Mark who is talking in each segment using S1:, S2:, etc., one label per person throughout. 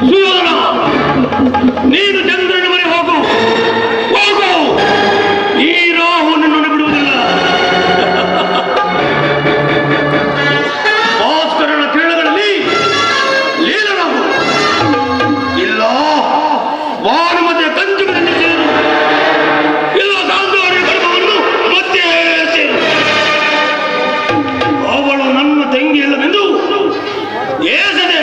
S1: ಸುಯೋಧನ, ನೀನು ಚಂದ್ರನ ಮನೆ ಹೋಗು ಹೋಗು, ಈ ರಾಹು ನಿನ್ನನ್ನು ಬಿಡುವುದಿಲ್ಲ. ಭಾಸ್ಕರನ ಕಿರಣಗಳಲ್ಲಿ ಲೀಲನಾಗು, ಇಲ್ಲ ವಾನುಮತಿಯ ಕಂಚುಗಳನ್ನು ಸೇರು, ಇಲ್ಲ ಗಾಂಧಾರಿ ಗರ್ಭವನ್ನು ಮತ್ತೆ ಸೇರು. ಅವಳು ನನ್ನ ತಂಗಿಯಲ್ಲವೆಂದು ಏಸದೆ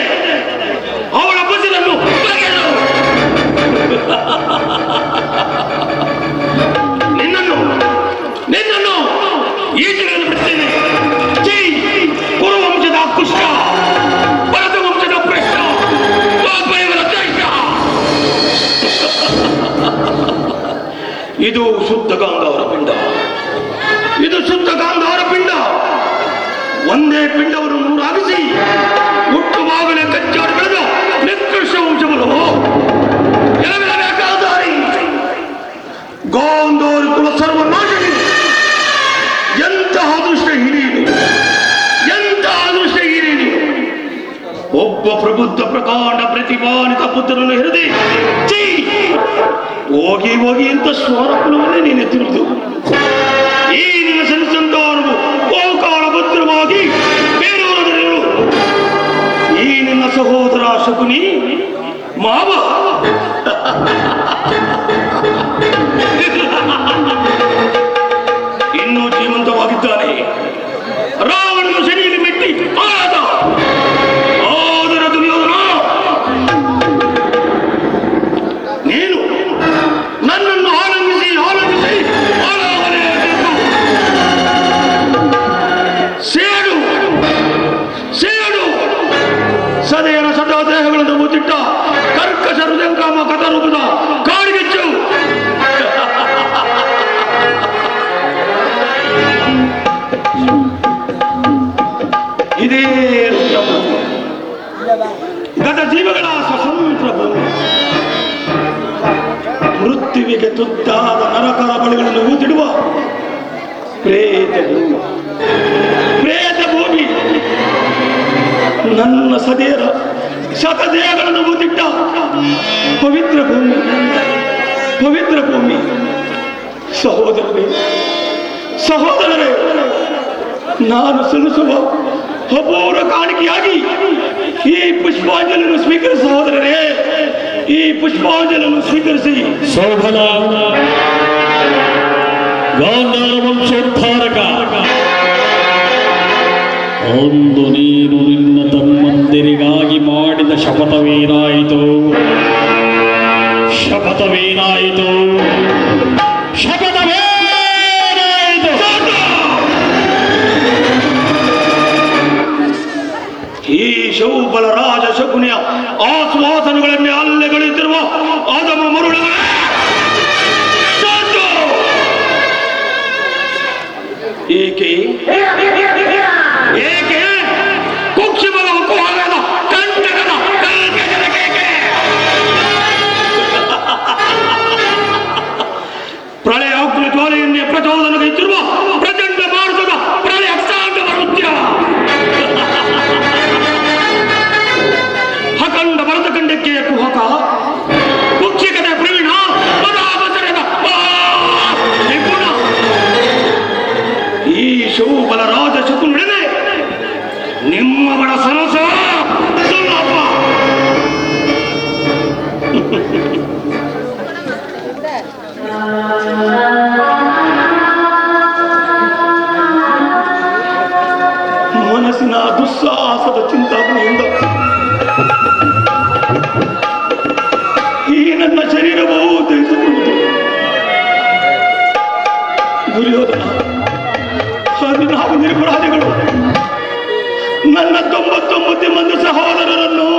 S1: ಅವಳ ಬಸಿರನ್ನು ಬಗೆದು ನಿನ್ನನ್ನು ಈಚೆಗಳನ್ನು ಬಿಡ್ತೇನೆ. ಜೈ ಕುರುವಂಶದ ಕುಷ್ಟ, ಭರತ ವಂಶದ ಭ್ರಷ್ಟ, ದ್ವಾಪರಯುಗದ ಶ್ರೇಷ್ಠ. ಇದು ಶುದ್ಧ ಗಾಂಧಾರ ಪಿಂಡ, ಇದು ಶುದ್ಧ ಗಾಂಧಾರ ಪಿಂಡ. ಒಂದೇ ಪಿಂಡವನ್ನು ನೂರಾಗಿಸಿ ಹುಟ್ಟುವಾಗಲೇ ಕಚ್ಚಾಡಿ ಬೆಳೆದ ನಿಕೃಷ್ಟ ವಂಶಗಳು ಗಾಂಧಾರಿ ಗಾಂಧಾರಿ ಕುಲ ಸರ್ವನಾಶಿ. ಎಂತಹ ಅದೃಷ್ಟ ಹಿರಿಯರು, ಎಂತಹ ಅದೃಷ್ಟ ಹಿರಿಯರು. ಒಬ್ಬ ಪ್ರಬುದ್ಧ ಪ್ರಕಾಂಡ ಪ್ರತಿಭಾನಿತ ಪುತ್ರನನ್ನು ಹಿರಿದೆ ಚೈ ಹೋಗಿ ಹೋಗಿ ಅಂತ ಸ್ವರ ಕುಲವನ್ನೇ ನೀನೆತ್ತಿರುವುದು. ಈ ನಿನ್ನ ಸನ್ನಿಸಂತಾನವು ಗೋಕಾಲ ಭದ್ರವಾಗಿ ಬೇರೆಯವರನ್ನು. ಈ ನಿನ್ನ ಸಹೋದರ ಶಕುನಿ ಮಾವ ಇನ್ನೂ ಜೀವಂತವಾಗಿದ್ದಾನೆ. ರಾವಣನು ಶನಿಯಲ್ಲಿ ಮೆಟ್ಟಿ ಆದ. ಆದರ ದುರ್ಯೋಧನ, ನೀನು ನನ್ನನ್ನು ಆಲಂಗಿಸಿ ಆಲಂಗಿಸಿ ಆಳಾಗಲೇಬೇಕು. ಸೇಡು ಸೇಡು ಸದೆಯನ ಸದಾ ದೇಹಗಳನ್ನು ಮುಚ್ಚಿಟ್ಟ ಕರ್ಕಶ ಹೃದಯಂಕಾಮ ಕಥರೂಪದ ಕಾಡಿಗೆಚ್ಚು. ಇದೇ ಗತ ಜೀವಗಳ ಸ್ವತಂತ್ರ ಭೂಮಿ. ಮೃತ್ಯುವಿಗೆ ತುತ್ತಾದ ನರಕರ ಬಳಿಗಳನ್ನು ಊತಿಡುವ ಪ್ರೇತ ಭೂಮಿ. ಪ್ರೇತ ಭೂಮಿ ನನ್ನ ಸದೇರ ಶತದೇಹಗಳನ್ನು ಊತಿಟ್ಟ ಪವಿತ್ರ ಭೂಮಿ, ಪವಿತ್ರ ಭೂಮಿ. ಸಹೋದರರೇ ಸಹೋದರರೇ, ನಾನು ಸಲ್ಲಿಸುವ ಅಪೂರ್ವ ಕಾಣಿಕೆಯಾಗಿ ಈ ಪುಷ್ಪಾಂಜಲಿಯನ್ನು ಸ್ವೀಕರಿಸಿ ಸಹೋದರರೇ, ಈ ಪುಷ್ಪಾಂಜಲಿಯನ್ನು ಸ್ವೀಕರಿಸಿ.
S2: ಶೋಭನ ಗಾಂಧಾರ ವಂಶೋದ್ಧಾರಕ, ಒಂದು ನೀನು ನಿನ್ನ ತಮ್ಮಂದಿರಿಗಾಗಿ ಮಾಡಿದ ಶಪಥವೇನಾಯಿತು? ಶಪಥವೇನಾಯಿತು? ಶಪಥವೇನಾಯಿತು?
S1: ಈ ಶೌಬಲ ರಾಜ ಶಕುನಿಯ ಆಶ್ವಾಸನೆಗಳನ್ನೇ ಅಲ್ಲೆಗಳಿಸಿರುವ ಆದಮ ಮರುಳುಗಳ ಏಕೆ ಏಕೆ ಕುಕ್ಷಿಬಲ ಕುಹಾಗದ ಕಂಟಕದ ಪ್ರಳಯ ಅಗ್ನಿ ಜ್ವಾಲೆಯನ್ನೇ ಪ್ರಚೋದನಗೈತಿರುವ ಪ್ರಚಂಡ ಭಾರತದ ಪ್ರಳಯ ಸಾಂಡವ ನೃತ್ಯ. ಹಕಂಡ ಭರತಖಂಡಕ್ಕೆ ಕುಹಕ ಕುಕ್ಷಿಕದ ಪ್ರವೀಣ ಪದಾವಸರದ ನಿಪುಣ. ಈ ಶೌಬಲ ರಾಜ ಶಕುನಿಡನೆ ನಿಮ್ಮಗಳ ಸರಸ ಸುಲಭ. ಮನಸ್ಸಿನ ದುಸ್ಸಾಹಸದ ಚಿಂತಾಮಣಿಯಿಂದ ಈ ನನ್ನ ಶರೀರವು ಧರಿಸಿರುವುದು. ದುರ್ಯೋಧನ, ಅದು ನಾವು ನಿರಪರಾಧಿಗಳು. ನನ್ನ 99 ಮಂದಿ ಸಹೋದರರನ್ನು,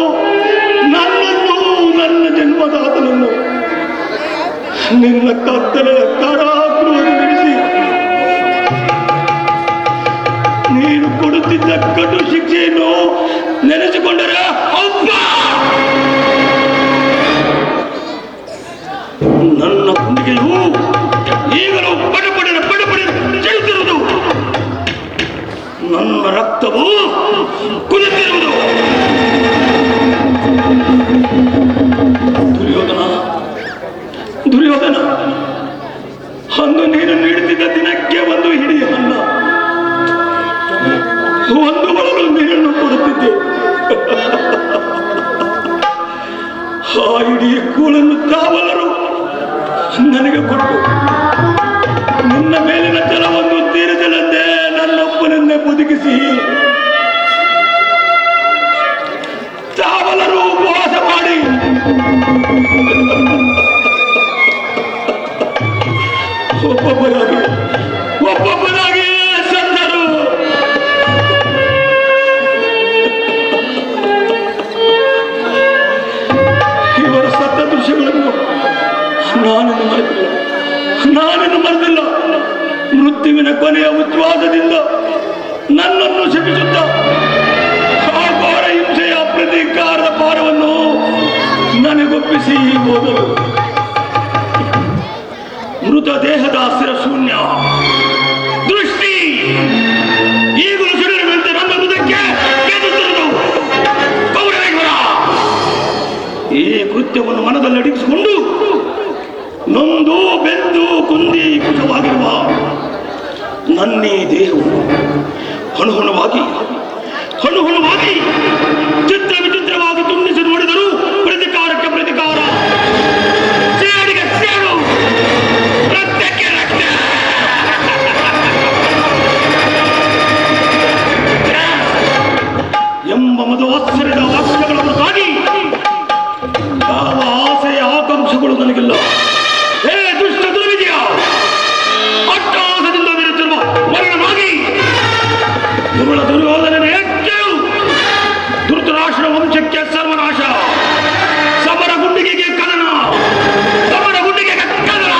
S1: ನನ್ನನ್ನು, ನನ್ನ ಜನ್ಮದಾತನನ್ನು ನಿನ್ನ ಕತ್ತಲೆಯ ಕಾರಾಗೃಹದಲ್ಲಿ ನಡೆಸಿ ನೀನು ಕೊಡುತ್ತಿದ್ದ ಕಟು ಶಿಕ್ಷೆಯನ್ನು ನೆನೆಸಿಕೊಂಡರೆ ಅಪ್ಪ, ನನ್ನ ಕುಂಡಿಗೆಯು ಈಗಲೂ ಪಡಪಡಿನ ಚೆಲ್ಲುತ್ತಿರುವುದು. ನನ್ನ ರಕ್ತವು ಕುದಿತಿರುವುದು. ಆ ಇಡೀ ಕೂಳನ್ನು ತಾವಲ್ಲರು ನನಗೆ ಕೊಟ್ಟು ನಿನ್ನ ಮೇಲಿನ ಜಲವನ್ನು ತೀರಿಸಲಂತೆ ನನ್ನೊಬ್ಬನನ್ನೇ ಬದುಕಿಸಿ ತಾವಲ್ಲರೂ ಉಪವಾಸ ಮಾಡಿ ಒಬ್ಬೊಬ್ಬರಾಗಿ ಸಂದರು. ಇವರ ಸತ್ತ ದೃಶ್ಯಗಳನ್ನು ನಾನೇನು ಮರೆತಿಲ್ಲ. ಮೃತ್ಯುವಿನ ಕೊನೆಯ ಉಚ್ಛ್ವಾಸದಿಂದ ನನ್ನನ್ನು ಶಪಿಸುತ್ತ ಆ ಘೋರ ಹಿಂಸೆಯ ಪ್ರತೀಕಾರದ ಭಾರವನ್ನು ನನಗೊಪ್ಪಿಸಿ ಹೋದರು. ಮೃತ ದೇಹದ ಶಿರಶೂನ್ಯ ದೃಷ್ಟಿ ಈಗಲೂ ಸುರಿಯುವಂತೆ ನನ್ನ ಮೃತಕ್ಕೆ ಕೌರವೇಶ್ವರ ಈ ಕೃತ್ಯವನ್ನು ಮನದಲ್ಲಿ ಅಡಗಿಸಿಕೊಂಡು ನೊಂದು ಬೆಂದು ಕುಂದಿ ಕುಶವಾಗಿರುವ ನನ್ನೇ ದೇಹವು ಹಣುಹಣವಾಗಿ ಚಿತ್ರ ವಿಚಿತ್ರವಾಗಿ ತುಂಬಿಸಿ ನೋಡಿದರೂ ಪ್ರತಿಕಾರಕ್ಕೆ ಪ್ರತಿಕಾರ, ಸೇಡಿಗೆ ಸೇಡು, ರಕ್ತಕ್ಕೆ ರಕ್ತ. ಎಂಬ ಮಧುವತ್ಸರದ ವಾಕ್ಯಗಳ ಹೊರತಾಗಿ ಯಾವ ಆಸೆಯ ಆಕಾಂಕ್ಷೆಗಳು ನನಗಿಲ್ಲ. ಹೇ ದುಷ್ಟ ದುರ್ವಿಜಯ, ಅಟ್ಟಹಾಸದಿಂದ ವಿರುತ್ತಿರುವ ಮರಣವಾಗಿ ದುರುಳ ದುರ್ಯೋಧನನ ಹೆಚ್ಚು ಧೃತರಾಷ್ಟ್ರ ವಂಶಕ್ಕೆ ಸರ್ವನಾಶ. ಸಮರ ಗುಂಡಿಗೆಗೆ ಕದನ, ಸಮರ ಗುಂಡಿಗೆ ಕದನ.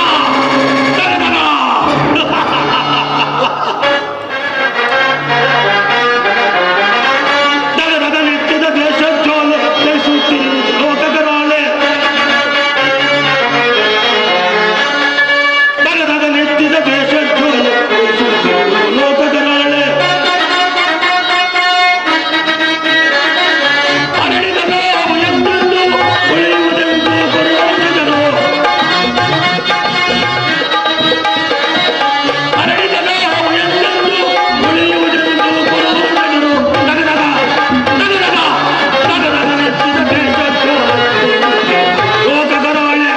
S1: ದಗದಗ ನಿತ್ಯದ ದೇಶ ಜೋಲ ಜಯಿಸುತ್ತಿರುವುದು ಲೋಕಗರಾಳೆ. ದಗದಗ ನಿತ್ಯದ ದೇಶ ಜೋಲ ಜಯಿಸುತ್ತಿರುವುದು ಲೋಕಗರಾಳೆ. ಅರಳಿದ ನಾವು ಎಂದೆಂದು ಉಳಿಯುವುದೆಂದು ಬರುವಂತದರು. ಅರಳಿದ ನಾವು ಎಂದೆಂದು ಉಳಿಯುವುದೆಂದು ಬರುವಂತದರು. ದಗದಗ ನೆಚ್ಚಿದ ದೇಶ ಲೋಕಗರಾಳೆ.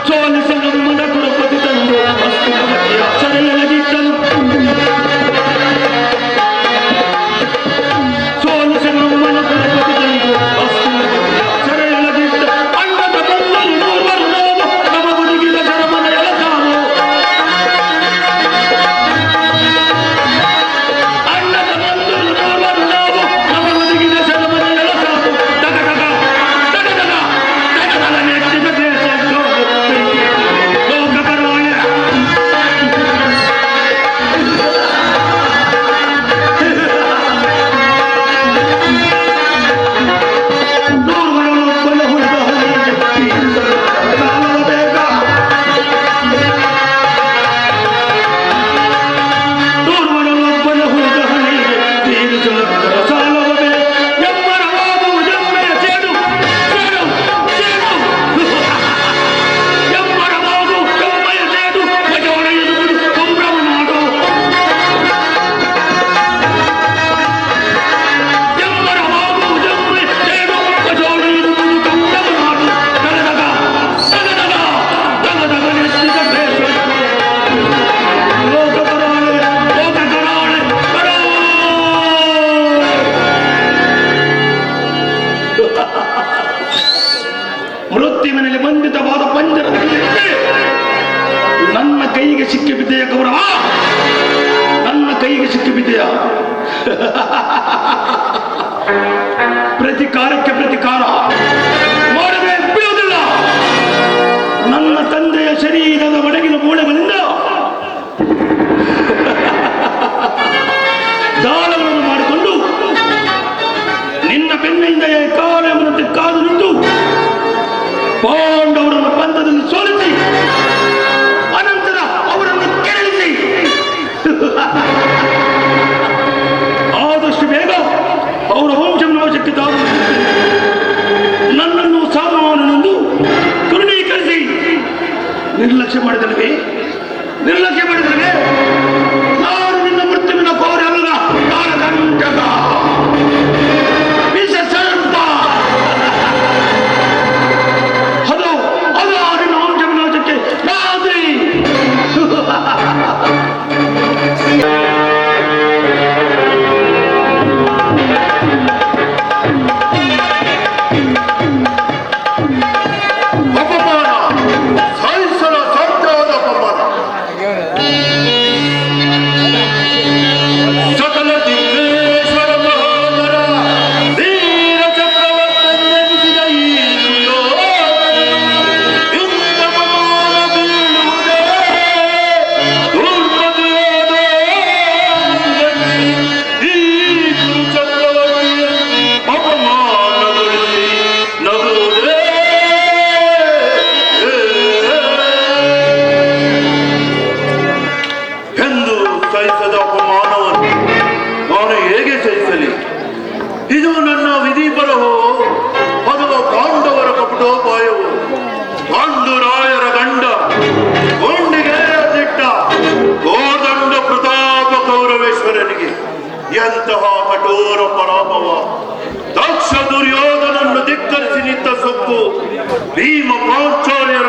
S1: ಸೋಲಿಸಲು ಮನ ಕುರುಪತಿ ತಂದು ಹಸ್ತಿನವತಿಯ ಸೆರೆಯೊಳಗಿಟ್ಟನು. ಸೋಲಿಸಲು ಮನ ಕುರುಪತಿ ತಂದು ಹಸ್ತಿನವತಿಯ ಸೆರೆಯೊಳಗಿಟ್ಟ ಅಣ್ಣದ ಬಂಧರು ನೋರ್ವರು ನಾವು ನಮ್ಮ ಬದುಕಿದ ಶರಮನ ಎಳಸಾವು. ಅಣ್ಣದ ಬಂಧರು ನೋರ್ವರು ನಾವು ನಮ್ಮ ಬದುಕಿದ ಶರಮನ ಎಳಸಾವು. ದಗದಗ ನೆಚ್ಚಿದ ದೇಶ ಲೋಕಗರಾಳೆ. ನೂರುಗಳೊಬ್ಬನ ಹುಡುಗ ಹನಿಗೆ ಸಾಲದ ಬೇಗ. ನೂರುಗಳೊಬ್ಬನ ಹುಡುಗ ಹನಿಗೆ ತೀರಿಸಲು ಸಾಲದ ಬೇಗ. ಎಮ್ಮರವಾಗುವುದೆಮ್ಮೆಯ ಸೇಡು, ಸೇಡು, ಸೇಡು. ಎಮ್ಮರವಾಗು ಎಮ್ಮೆಯ ಸೇಡು, ಮಜೋಣ ಎನ್ನುವುದು ಸಂಭ್ರಮ ಮಾಡು. ಎಮ್ಮರವಾಗುವುದೆಮ್ಮೆಯ ಸೇಡು, ಮಜೋಣ ಎನ್ನುವುದು ಸಂಭ್ರಮ ಮಾಡು. ದಗದಗ ನೆಚ್ಚಿದ ದೇಶ ಲೋಕಗರಾಳೆ, ಲೋಕಗರಾಳೆ, ಮೃತ್ಯುವಿನಲ್ಲಿ ಬಂಧಿತವಾದ ಪಂಜರದ ಕೈಯಲ್ಲಿ ನನ್ನ ಕೈಗೆ ಸಿಕ್ಕಿಬಿದ್ದೆಯ ಗೌರವ, ನನ್ನ ಕೈಗೆ ಸಿಕ್ಕಿಬಿದ್ದೆಯ. ಪ್ರತಿಕಾರಕ್ಕೆ ಪ್ರತಿಕಾರ ಮಾಡದೆ ಬಿಡುವುದಿಲ್ಲ. ನನ್ನ ತಂದೆಯ ಶರೀರದ ಒಡಗಿನ ಮೂಳೆಗಳಿಂದ ದಾಳಗಳನ್ನು ಮಾಡಿಕೊಂಡು ನಿನ್ನ ಬೆನ್ನಿಂದ ಕಾಲವನ್ನು ಕಾದು ನಿಂತು ಪಾಂಡವರನ್ನು ಪಂದ್ಯದಲ್ಲಿ ಸೋಲಿಸಿ ಅನಂತರ ಅವರನ್ನು ಕೆರಳಿಸಿ ಆದಷ್ಟು ಬೇಗ ಅವರ ವಂಶವನ್ನು ವಶಕ್ಕೆ ತಾವು ನನ್ನನ್ನು ಸಾಮಾನ್ಯನೆಂದು ಕರುಣೀಕರಿಸಿ ನಿರ್ಲಕ್ಷ್ಯ ಮಾಡಿದಲ್ವೇ? ನಿರ್ಲಕ್ಷ್ಯ ಮಾಡಿದಲ್ವೇ? ನಾನು ನಿನ್ನ ಮೃತ್ಯುವಿನ ಕೋರಿ ಅಲ್ಲ, ಕಾಲದಂಡಕ ವಿಷ ಸರ್ಪ. ಅದು ಅದು ನಿನ್ನ ವಂಶ ವಿನಾಶಕ್ಕೆ ಮಾದರಿ. ಇದು ನನ್ನ ವಿಧಿ ಬರಹೋ ಅಥವಾ ಪಾಂಡವರ ಕಪಟೋಪಾಯವೋ? ಪಾಂಡುರಾಯರ ಗಂಡ ಗೊಂಡಿಗೆ ದಿಟ್ಟ ಕೋದಂಡ ಪ್ರತಾಪ ಕೌರವೇಶ್ವರನಿಗೆ ಎಂತಹ ಕಠೋರ ಪರಾಭವ! ದಕ್ಷ ದುರ್ಯೋಧನನ್ನು ಧಿಕ್ಕರಿಸಿ ನಿಂತ ಸೊಕ್ಕು ಭೀಮ ಪಾಂಚಾರ್ಯರ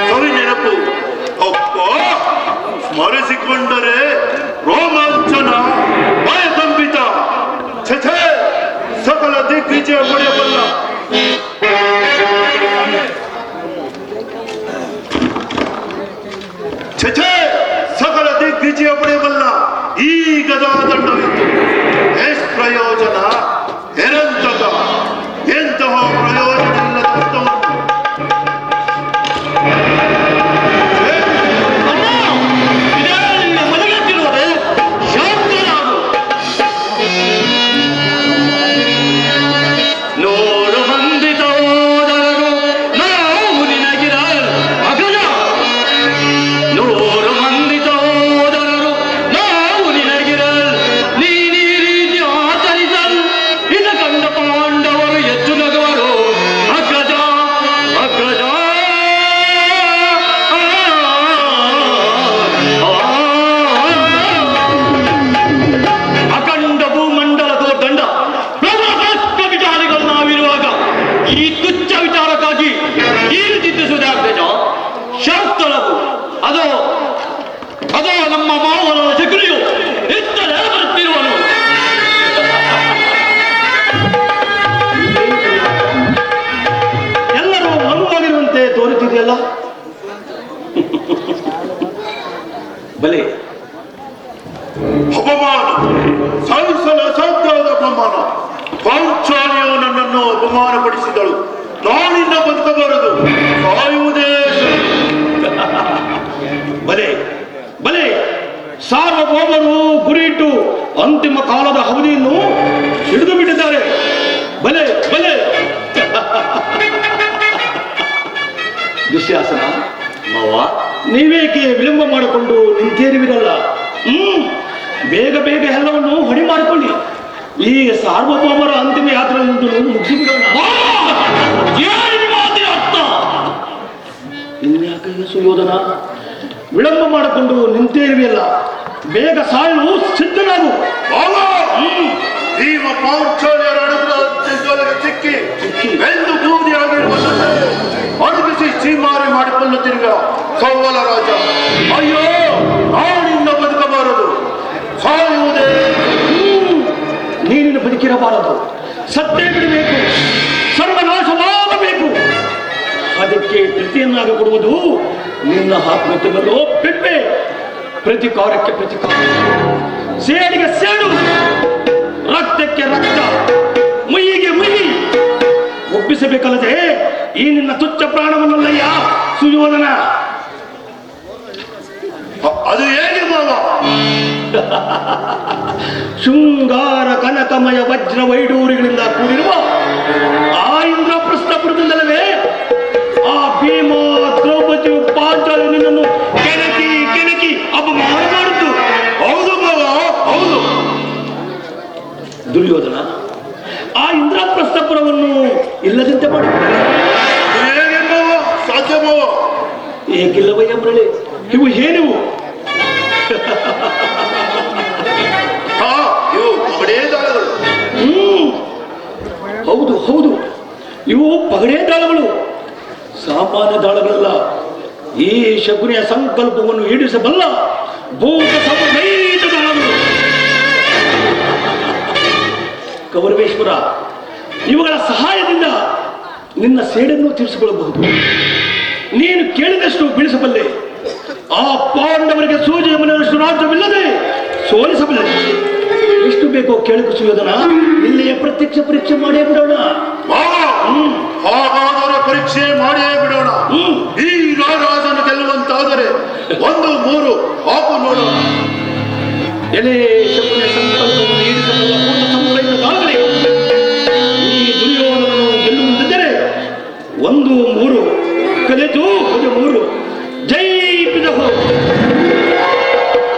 S1: ಸವಿ ನೆನಪು. ಅಪ್ಪ, ಸ್ಮರಿಸಿಕೊಂಡರೆ ರೋಮಾಂಚನ, ಭಯಕಂಪಿತ. ಛೇ, ಸಕಲ ದಿಗ್ವಿಜಯ ಪಡೆಯಬಲ್ಲ ಸಕಲ ದಿಗ್ವಿಜಯ ಪಡೆಯಬಲ್ಲ ಈ ಗದಾದಂಡವಿತ್ತು ಎಷ್ಟು ಪ್ರಯೋಜನ? ನಿರಂತಕ ಎಂತಹ ಪ್ರಯೋಜನ ಇಲ್ಲದ ಬಲೆ ಅಪಮಾನ, ಸಹಿಸಲು ಅಸಾಧ್ಯವಾದ ಅಪಮಾನ. ಪಾಂಚಾಲಿಯು ನನ್ನನ್ನು ಅಪಮಾನಪಡಿಸಿದಳು. ನಾನಿನ್ನ ಬದುಕಬಾರದು, ಸಾಯುವುದೇ. ಬಲೆ ಬಲೆ ಸಾರ್ವಭೌಮರು ಗುರಿಯಿಟ್ಟು ಅಂತಿಮ ಕಾಲದ ಅವಧಿಯನ್ನು ಹಿಡಿದು ಬಿಟ್ಟಿದ್ದಾರೆ. ಬಲೆ ಬಲೆ ದುಶ್ಯಾಸನ ಮಾವ, ನೀವೇಕೆ ವಿಳಂಬ ಮಾಡಿಕೊಂಡು ನಿಂತೇರುವಿರಲ್ಲ? ಬೇಗ ಬೇಗ ಎಲ್ಲವನ್ನು ಹೊಡಿ ಮಾಡಿಕೊಳ್ಳಿ. ಈ ಸಾರ್ವಭೌಮರ ಅಂತಿಮ ಯಾತ್ರೆಯನ್ನು ಮುಗಿಸಿಬಿಡೋಣ. ಇನ್ಯಾಕೆ ಸುಯೋಧನ ವಿಳಂಬ ಮಾಡಿಕೊಂಡು ನಿಂತೇರುವಿಯಲ್ಲ? ಬೇಗ ಸಾಯಲು ಸಿದ್ಧನಾಗು. ಭೀಮ ಪಾಂಚಾಲ್ಯರ ಸಿಕ್ಕಿ ಬೆಂದು ಬೂದಿಯಾಗಿರುವ ಅಡಗಿಸಿ ಚೀಮಾರಿ ಮಾಡಿಕೊಳ್ಳುತ್ತಿರುವ ಸೌವಲ ರಾಜ, ಅಯ್ಯೋ ನಾನಿನ್ನ ಬದುಕಬಾರದು, ಸಾಯುವುದೇ. ನೀನಿನ್ನು ಬದುಕಿರಬಾರದು, ಸತ್ತೇ ಬಿಡಬೇಕು, ಸರ್ವನಾಶವಾಗಬೇಕು. ಅದಕ್ಕೆ ಪ್ರತಿಯನ್ನಾಗಿ ಕೊಡುವುದು ನಿನ್ನ ಆತ್ಮಹತ್ಯೆಗಳು. ಬಿಟ್ಟೆ ಪ್ರತಿಕಾರಕ್ಕೆ ಪ್ರತಿಕಾರ, ಸೇಡಿಗೆ ಸೇಡು, ರಕ್ತಕ್ಕೆ ರಕ್ತ, ಮುಯ್ಯಿಗೆ ಮುಯ್ಯಿ ಒಪ್ಪಿಸಬೇಕಲ್ಲದೆ ಈ ನಿನ್ನ ತುಚ್ಛ ಪ್ರಾಣವನ್ನಲ್ಲಯ್ಯ ಸುಯೋಧನ. ಅದು ಹೇಗೆ ಮಾವ? ಶೃಂಗಾರ ಕನಕಮಯ ವಜ್ರ ವೈಡೂರಿಗಳಿಂದ ಕೂಡಿರುವ ಆ ಇಂದ್ರಪ್ರಸ್ಥಪುರದಿಂದಲೇ ಆ ಭೀಮ ದ್ರೌಪದಿ ಪಾಂಚಾಲಿ ನಿನ್ನನ್ನು ಕೆಣಕಿ ಕೆಣಕಿ ಅಪಮಾನ ಮಾಡಿದ್ದು. ಹೌದು ಮಾವ, ಹೌದು. ದುರ್ಯೋಧನ ಆ ಇಂದ್ರಪ್ರಸ್ಥಪುರವನ್ನು ಇಲ್ಲದಂತೆ ಮಾಡಿದ್ದಾರೆ. ಸಾಧ್ಯ ಮಾವ, ಏಕಿಲ್ಲವಯ್ಯ ಮರಳಿ, ಇವು ಏನಿವು?
S3: ಇವು ಪಗಡೆ ದಾಳಗಳು.
S1: ಹೌದು ಹೌದು, ಇವು ಪಗಡೆ ದಾಳಗಳು, ಸಾಮಾನ್ಯ ದಾಳಗಳಲ್ಲ. ಈ ಶಕುನಿಯ ಸಂಕಲ್ಪವನ್ನು ಈಡಿಸಬಲ್ಲ ಭೂತ ಸಮುದ್ರೈತ ದಾಳಗಳು. ಕೌರವೇಶ್ವರ, ಇವುಗಳ ಸಹಾಯದಿಂದ ನಿನ್ನ ಸೇಡನ್ನು ತೀರಿಸಿಕೊಳ್ಳಬಹುದು. ನೀನು ಕೇಳಿದಷ್ಟು ಬೀಳಿಸಬಲ್ಲೆ. ಆ ಪಾಂಡವರಿಗೆ ಸೂಜಿಯ ಮನೆಯಷ್ಟು ರಾಜ್ಯವಿಲ್ಲದೆ ಸೋಲಿಸಬಲ್ಲೆ. ಎಷ್ಟು ಬೇಕೋ ಕೇಳಿದ ಸುಯೋಧನ, ಇಲ್ಲಿಯೇ ಪ್ರತ್ಯಕ್ಷ ಪರೀಕ್ಷೆ ಮಾಡೇ ಬಿಡೋಣ.
S3: ಹಾಗಾದರೆ ಪರೀಕ್ಷೆ ಮಾಡಿಯೇ ಬಿಡೋಣ. ಈ ರಾಜನು ಗೆಲ್ಲುವಂತಾದರೆ 1, 3 ಹಾಕು ನೋಡೋಣ.
S1: ಎಲೆ ಶಕುನಿಯ ಸಂಕಲ್ಪವನ್ನು ಈಡಿಸಬಲ್ಲ ಭೂತ ಸಮುದ್ರೈತ ದಾಳಗಳೇ, ಈ ದುರ್ಯೋಧನನು ಗೆಲ್ಲುವಂತಿದ್ದರೆ 1, 3 ಕಲಿತು 3 ಜೈ ಪಿತಹೋ.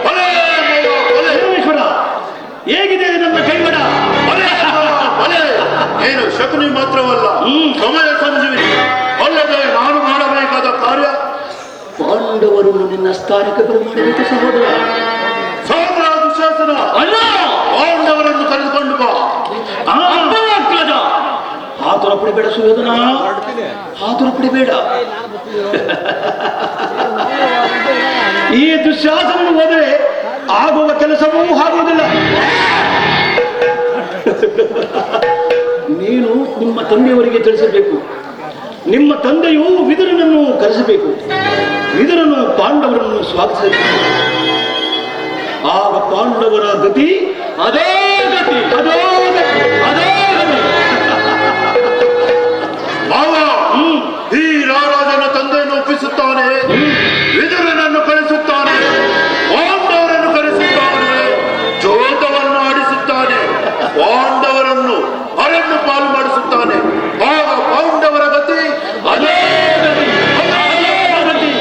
S1: ಪರಮೇಶ್ವರ, ಹೇಗಿದೆ ನನ್ನ ಕೈವಡ?
S3: ಏನು ಶಕುನಿ ಮಾತ್ರವಲ್ಲ, ಸಮಯ ಸಂಜೀವಿನಿ ಅಲ್ಲದೆ ನಾನು ಮಾಡಬೇಕಾದ ಕಾರ್ಯ.
S1: ಪಾಂಡವರನ್ನು ನಿನ್ನ ಸ್ಥಾನಕ್ಕೆ ಬರಮಾಡಬೇಕು ಸಹೋದರ.
S3: ಸಹೋದರ ದುಶ್ಯಾಸನ,
S1: ಅಲ್ಲ,
S3: ಪಾಂಡವರನ್ನು ಕರೆದುಕೊಂಡು ಬಾ.
S1: ಆತುರ ಪಡಿಬೇಡ ಸುಯೋಧನ, ಆತುರ ಪಡಿಬೇಡ. ಈ ದುಶ್ಯಾಸನನ್ನು ಹೋದರೆ ಆಗುವ ಕೆಲಸವೂ ಆಗುವುದಿಲ್ಲ. ನೀನು ನಿಮ್ಮ ತಂದೆಯವರಿಗೆ ತಿಳಿಸಬೇಕು. ನಿಮ್ಮ ತಂದೆಯು ವಿದುರನನ್ನು ಕರೆಸಬೇಕು. ವಿದುರನು ಪಾಂಡವರನ್ನು ಸ್ವಾಗತಿಸಬೇಕು. ಆಗ ಪಾಂಡವರ ಗತಿ ಅದೇ ಗತಿ, ಅದೋ ಗತಿ, ಅದೇ ಗತಿ.
S3: ಈ ರಾಜನ ತಂದೆಯನ್ನು ಒಪ್ಪಿಸುತ್ತಾನೆ, ವಿದುರನನ್ನು ಕಳಿಸುತ್ತಾನೆ, ಪಾಂಡವರನ್ನು ಕರೆಸುತ್ತಾನೆ, ಜೋತವನ್ನು ಆಡಿಸುತ್ತಾನೆ, ಪಾಂಡವರನ್ನು ಅರನ್ನು ಪಾಲು ಮಾಡಿಸುತ್ತಾನೆ. ಆಗ ಪಾಂಡವರ ಗತಿ ಅದೇ ಗತಿ, ಅದೇ ಗತಿ.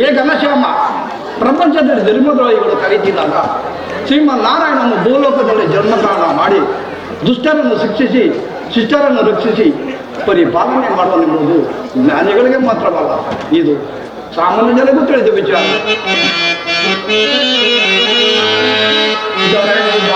S4: ಏ ಘನಶ್ಯಾಮ, ಪ್ರಪಂಚದಲ್ಲಿ ಧರ್ಮದ್ರೋಹಿಗಳು ಕರೀತಿದ್ದಾಗ ಶ್ರೀಮನ್ನಾರಾಯಣನು ಭೂಲೋಕದಲ್ಲಿ ಜನ್ಮಗ್ರಹಣ ಮಾಡಿ ದುಷ್ಟರನ್ನು ಶಿಕ್ಷಿಸಿ ಶಿಷ್ಟರನ್ನು ರಕ್ಷಿಸಿ ಪರಿಪಾಲನೆ ಮಾಡುವನೆಂಬುದು ಜ್ಞಾನಿಗಳಿಗೆ ಮಾತ್ರವಲ್ಲ, ಇದು ಸಾಮಾನ್ಯ ಜನಗೂ ತಿಳಿದ ವಿಚಾರ. ಧರಣಿಯ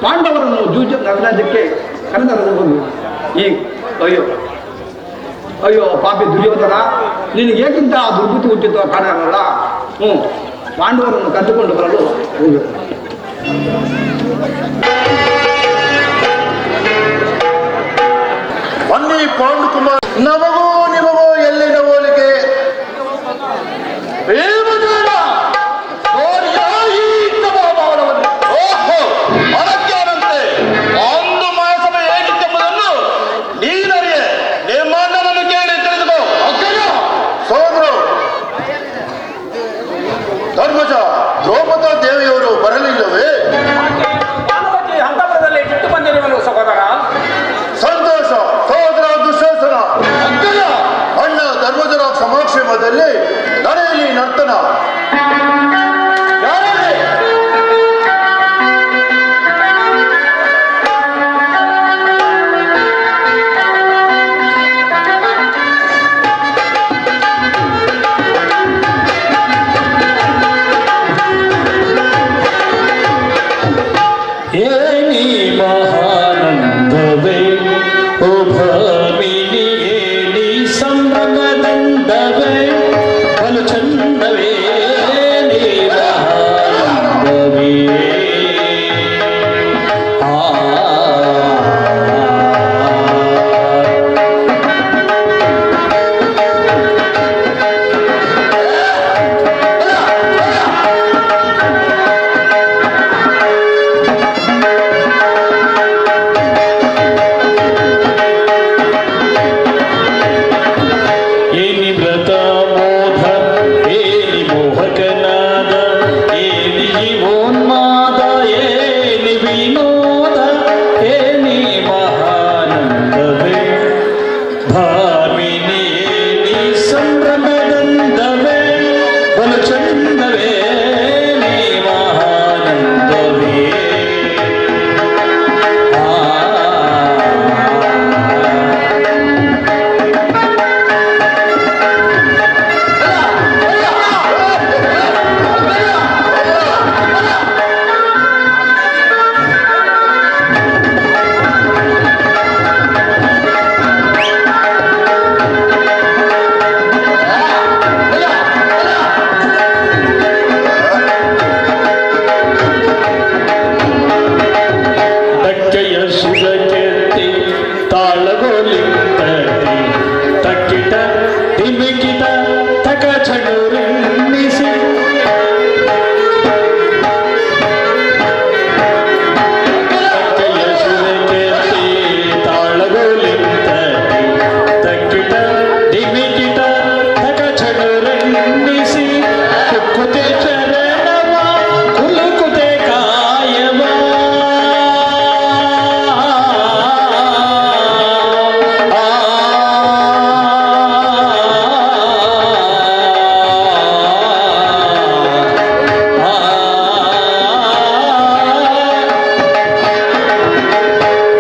S4: ಪಾಂಡವರನ್ನು ನಗರಕ್ಕೆ ಕರೆತರಬಹುದು. ಈ ಅಯ್ಯೋ ಅಯ್ಯೋ ಪಾಪಿ ದುರ್ಯೋಧನ, ನಿನಗೆ ಏಕಿಂತ ದುರ್ಬುದ್ಧಿ ಹುಟ್ಟಿತು ಕಾಣಲ್ಲ. ಪಾಂಡವರನ್ನು ಕರೆದುಕೊಂಡು ಬರಲು ಹೋಗಬೇಕು.
S3: ಬನ್ನಿ ಪಾಂಡುಕುಮಾರ್, ನಮಗೂ ನಿಮಗೂ ಎಲ್ಲಿನ ಹೋಲಿಕೆ? ಭೀಮಸೇನ, ಓಹೋ, ಅದಕ್ಕೇನಂತೆ? ಒಂದು ಮಾಸದ ಹೇಗಿತ್ತೆಂಬುದನ್ನು ನೀನರಿಯೆ ನಿಮ್ಮಣ್ಣನನ್ನು ಕೇಳಿ ತಿಳಿದುಕೋ. ಸೋದರು ಧರ್ಮಜ, ದ್ರೌಪದ ದೇವಿಯವರು ಬರಲಿಲ್ಲವೇ?
S5: ಹಂತಪುರದಲ್ಲಿ ಬಿಟ್ಟು ಬಂದಿರುವನು ಸಹೋದರ.
S3: ಸಂತೋಷ ಸಹೋದರ ದುಶ್ಯಾಸನ. ಅಣ್ಣ ಧರ್ಮಜರ ಸಮಕ್ಷಮದಲ್ಲಿ ನಡೆಯಲಿ ನರ್ತನ.
S2: ಏನಿ ಮಹಾನಂದವೇ ಓ ಭಾಮಿನಿ, ಏನಿ ಸಂಭ್ರಮದಂದವೇ ಬಲು ಚಂದವೇ ನೀ ಮಹಾನಂದವೇ. ಏನಿ ವ್ರತ ಮೋಧ, ಏನಿ ಮೋಹಕನಾದ, ಏನಿ ಜೀವೋನ್ಮಾದ, ಏನಿ ವಿನೋದ, ಏನಿ ಮಹಾನಂದವೇ ಭಾಮಿನಿ, ಏನಿ ಸಂಭ್ರಮದಂದವೇ ಬಲು ಚಂದವೇ ನೀ ಮಹಾನಂದವೇ. ತಕ್ಕೆಯ ಸುರಕೆತ್ತಿ ತಾಳಗೋಲಿಂತತಿ, ತಕ್ಕಿಟ ತಿಮಿಕಿಟ ತಕ ಚಡುರೆನ್ನಿಸಿ, ತಕ್ಕೆಯ ಸುರಕೆತ್ತಿ ತಾಳಗೋಲಿಂತತಿ, ತಕ್ಕಿಟ ತಿಮಿಕಿಟ ತಕ ಚಡುರೆನ್ನಿಸಿ, ಕುಕ್ಕುತೆ ಚರಣವ ಕುಲುಕುತೆ ಕಾಯವ,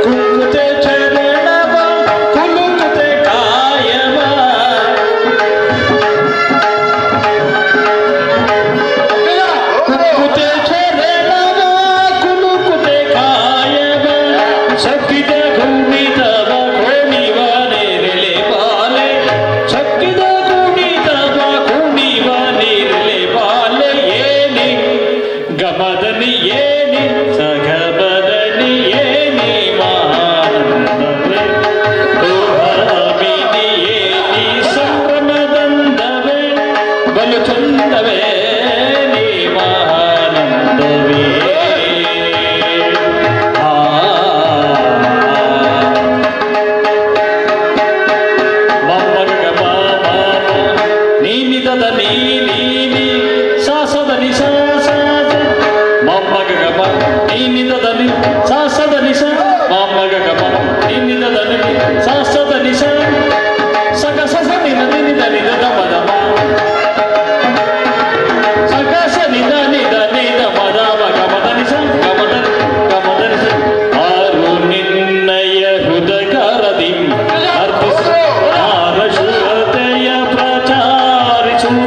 S2: ಕುಕ್ಕುತೆ ಚರಣವ ಕುಲುಕುತೆ ಕಾಯವ, ಕುಕ್ಕುತೆ ಚರಣವ ಕುಲುಕುತೆ ಕಾಯವ, ಸಕ್ಕಿದ ಕುಣಿತವ ಕುಣಿವ ನೇರಳೆ ಬಾಲೆ, ಸಕ್ಕಿದ ಕುಣಿತವ ಕುಣಿವ ನೇರಳೆ ಬಾಲೆ, ಏನಿ ಗಮದನಿ ಏನಿ ಸಗಮದನಿ ಏನಿ ಮಹಾನಂದವೇ ಓ ಭಾಮಿನಿ, ಏನಿ ಸಂಭ್ರಮದಂದವೇ ಬಲು ಚಂದವೇ ನೀ ಮಹಾನಂದವೇ. ಮಮ್ಮಗ ಮಾಮ ನೀನಿದದ ನೀನಿ ಸಾಸದ ನಿ ಸಾಸ, ಮಮ್ಮಗ ಗಮ ನೀನಿದದ ನಿ ಸಾಸದ ನಿಸ, ಮಮ್ಮಗ ಗಮ ನೀನಿದದ ನಿ ಸಾಸದ ನಿಸ, ಸಕ ಸಸ ನಿನ ನಿದ ನಿದ ಮದ ಸಕಸ ನಿದ ನಿದ ನಿದ ಮದ ಗಮದ ನಿಸ ಗಮದ ಗಮದ ನಿಸ. ಆರು ನಿನ್ನಯ ಹೃದಯಕರದಿ ಅರ್ಪಿಸ ಶುಭತೆಯ ಪ್ರಚಾರಿಸುತ್ತೀಪ,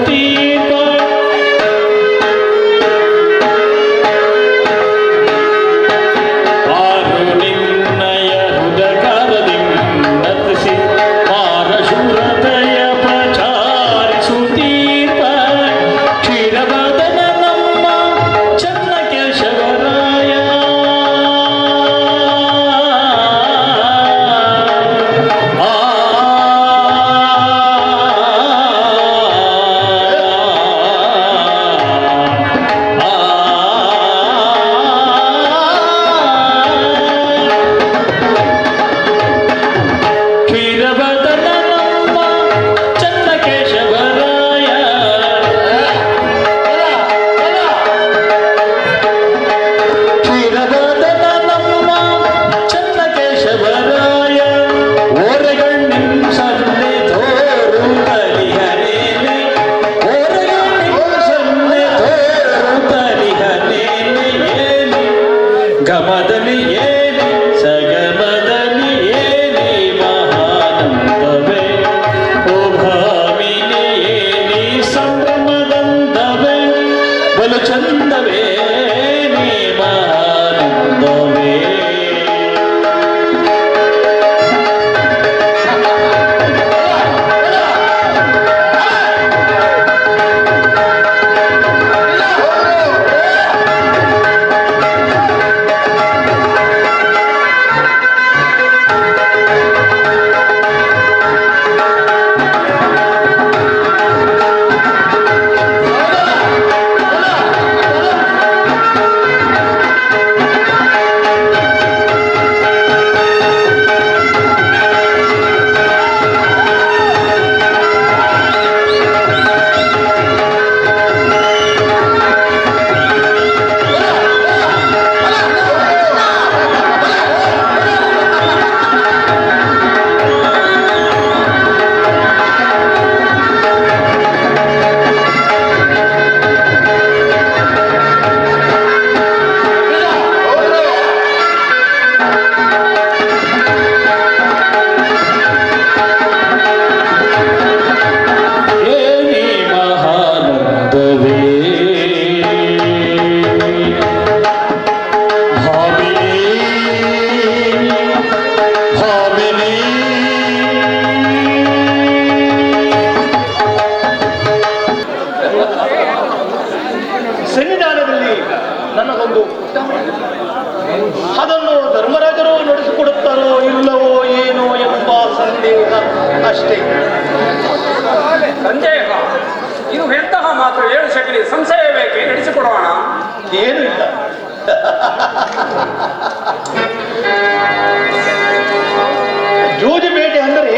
S6: ಜೂಜು ಬೇಟೆ ಅಂದರೆ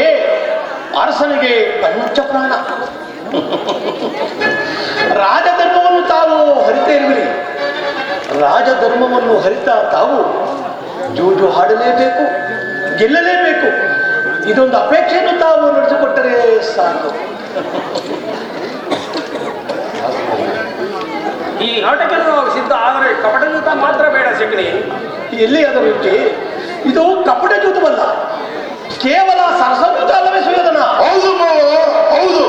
S6: ಅರಸನಿಗೆ ಪಂಚಪ್ರಾಣ. ರಾಜಧರ್ಮವನ್ನು ತಾವು ಹರಿತಾ ಇರುವಿರಿ. ರಾಜಧರ್ಮವನ್ನು ಹರಿತಾ ತಾವು ಜೂಜು ಹಾಡಲೇಬೇಕು, ಗೆಲ್ಲಲೇಬೇಕು. ಇದೊಂದು ಅಪೇಕ್ಷೆಯನ್ನು ತಾವು ನಡೆಸಿಕೊಟ್ಟರೆ ಸಾಕು.
S5: ಈ ಆಟಕ್ಕೆ ನಾವು ಸಿದ್ಧ ಆದರೆ ಕಪಟ ಯೂತ ಮಾತ್ರ ಬೇಡ ಶಕಣಿ.
S6: ಎಲ್ಲಿ ಅದರ ರುಚಿ? ಇದು ಕಪಟ ಜೂತವಲ್ಲ, ಕೇವಲ ಸರಸಜೂತ ಅಲ್ಲವೇ ಸುಯೋಧನ?
S3: ಹೌದು ಮಾವ, ಹೌದು.